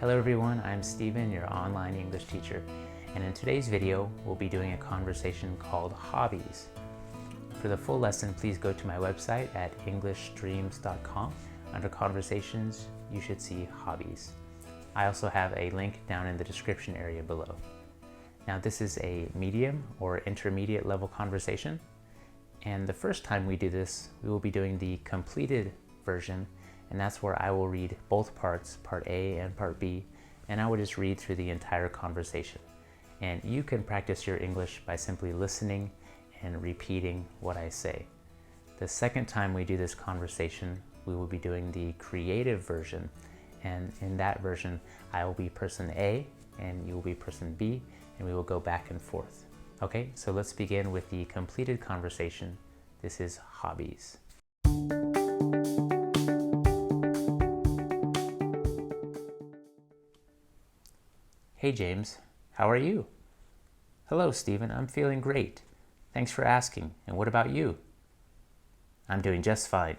Hello everyone, I'm Steven, your online English teacher, and in today's video we'll be doing a conversation called Hobbies. For the full lesson, please go to my website at englishstreams.com. Under Conversations, you should see Hobbies. I also have a link down in the description area below. Now this is a medium or intermediate level conversation, and the first time we do this, we will be doing the completed version, and that's where I will read both parts, part A and part B, and I will just read through the entire conversation. And you can practice your English by simply listening and repeating what I say. The second time we do this conversation, we will be doing the creative version, and in that version, I will be person A and you will be person B, and we will go back and forth. Okay, so let's begin with the completed conversation. This is Hobbies. Hey James, how are you? Hello Stephen, I'm feeling great. Thanks for asking. And what about you? I'm doing just fine.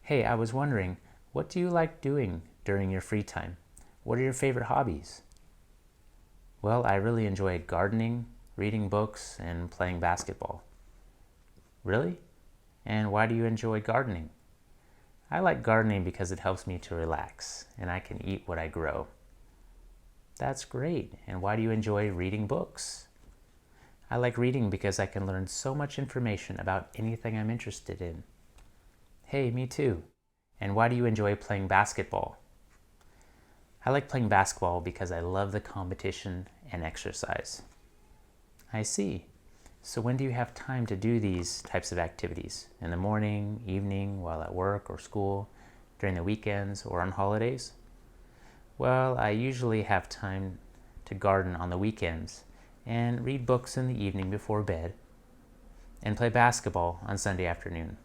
Hey, I was wondering, what do you like doing during your free time? What are your favorite hobbies? Well, I really enjoy gardening, reading books, and playing basketball. Really? And why do you enjoy gardening? I like gardening because it helps me to relax, and I can eat what I grow. That's great. And why do you enjoy reading books? I like reading because I can learn so much information about anything I'm interested in. Hey, me too. And why do you enjoy playing basketball? I like playing basketball because I love the competition and exercise. I see. So when do you have time to do these types of activities? In the morning, evening, while at work or school, during the weekends, or on holidays? Well, I usually have time to garden on the weekends and read books in the evening before bed and play basketball on Sunday afternoon.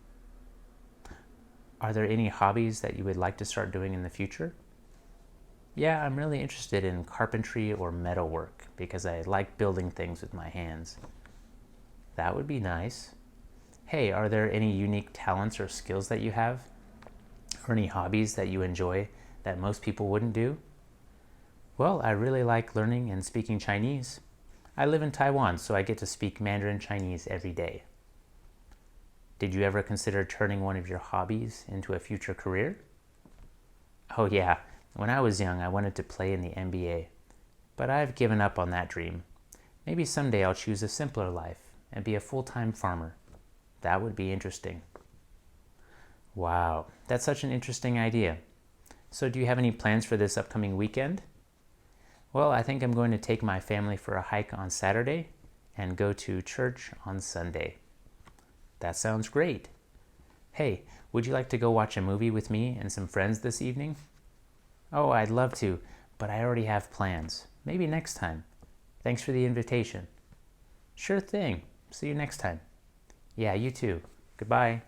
Are there any hobbies that you would like to start doing in the future? Yeah, I'm really interested in carpentry or metalwork because I like building things with my hands. That would be nice. Hey, are there any unique talents or skills that you have? Or any hobbies that you enjoy that most people wouldn't do? Well, I really like learning and speaking Chinese. I live in Taiwan, so I get to speak Mandarin Chinese every day. Did you ever consider turning one of your hobbies into a future career? Oh yeah, when I was young, I wanted to play in the NBA, but I've given up on that dream. Maybe someday I'll choose a simpler life and be a full-time farmer. That would be interesting. Wow, that's such an interesting idea. So do you have any plans for this upcoming weekend? Well, I think I'm going to take my family for a hike on Saturday and go to church on Sunday. That sounds great. Hey, would you like to go watch a movie with me and some friends this evening? Oh, I'd love to, but I already have plans. Maybe next time. Thanks for the invitation. Sure thing. See you next time. Yeah, you too. Goodbye.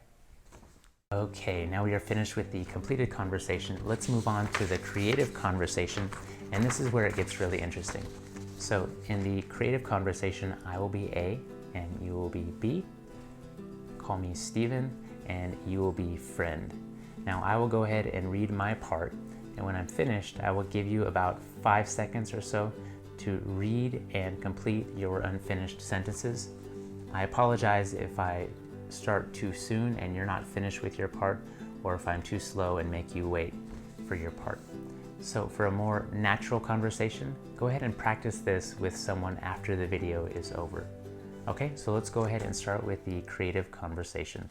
Okay, now we are finished with the completed conversation. Let's move on to the creative conversation, and this is where it gets really interesting. So in the creative conversation, I will be A and you will be B. Call me Steven and you will be friend. Now I will go ahead and read my part, and when I'm finished, I will give you about 5 seconds or so to read and complete your unfinished sentences. I apologize if I start too soon and you're not finished with your part, or if I'm too slow and make you wait for your part. So for a more natural conversation, go ahead and practice this with someone after the video is over. Okay, so let's go ahead and start with the creative conversation.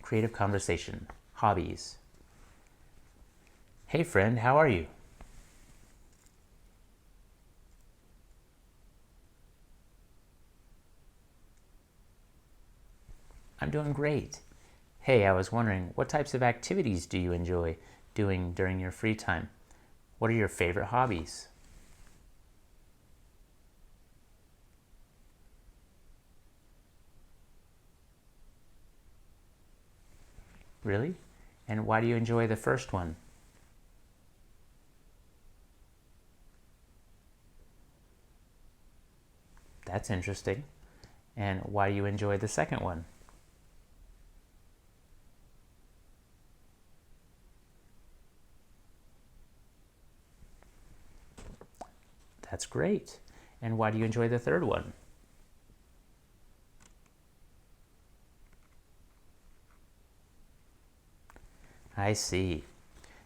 Creative conversation, hobbies. Hey friend, how are you? I'm doing great. Hey, I was wondering, what types of activities do you enjoy doing during your free time? What are your favorite hobbies? Really? And why do you enjoy the first one? That's interesting. And why do you enjoy the second one? That's great. And why do you enjoy the third one? I see.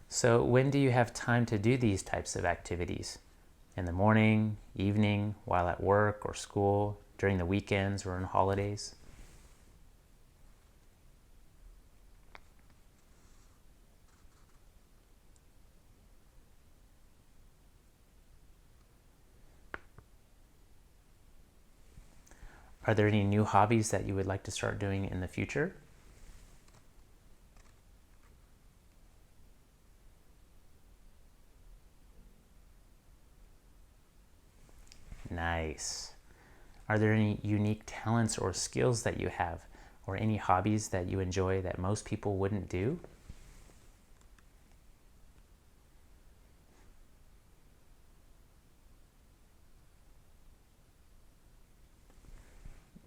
So when do you have time to do these types of activities? In the morning, evening, while at work or school, during the weekends or on holidays? Are there any new hobbies that you would like to start doing in the future? Nice. Are there any unique talents or skills that you have, or any hobbies that you enjoy that most people wouldn't do?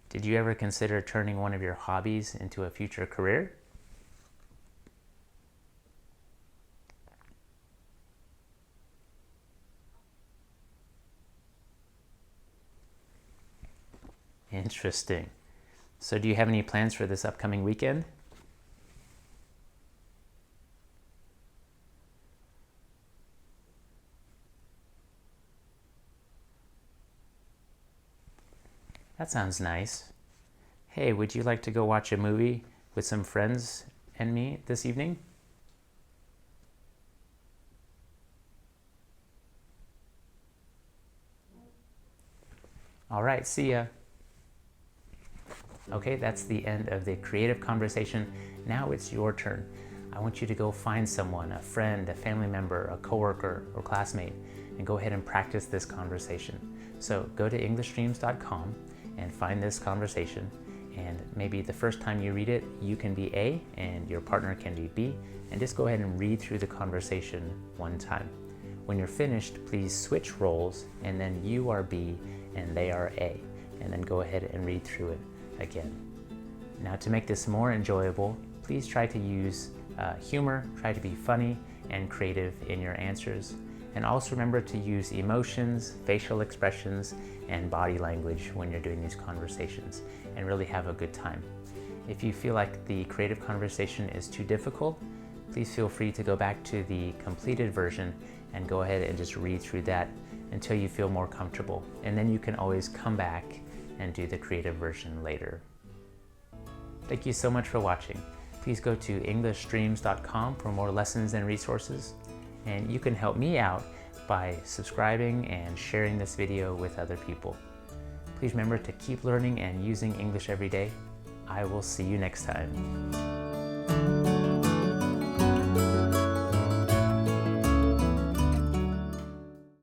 Did you ever consider turning one of your hobbies into a future career? Interesting. So do you have any plans for this upcoming weekend? That sounds nice. Hey, would you like to go watch a movie with some friends and me this evening? All right, see ya. Okay, that's the end of the creative conversation. Now it's your turn. I want you to go find someone, a friend, a family member, a coworker, or classmate, and go ahead and practice this conversation. So go to EnglishDreams.com and find this conversation. And maybe the first time you read it, you can be A and your partner can be B, and just go ahead and read through the conversation one time. When you're finished, please switch roles, and then you are B and they are A, and then go ahead and read through it again. Now, to make this more enjoyable, please try to use humor, try to be funny and creative in your answers, and also remember to use emotions, facial expressions, and body language when you're doing these conversations, and really have a good time. If you feel like the creative conversation is too difficult, please feel free to go back to the completed version and go ahead and just read through that until you feel more comfortable, and then you can always come back and do the creative version later. Thank you so much for watching. Please go to EnglishDreams.com for more lessons and resources, and you can help me out by subscribing and sharing this video with other people. Please remember to keep learning and using English every day. I will see you next time.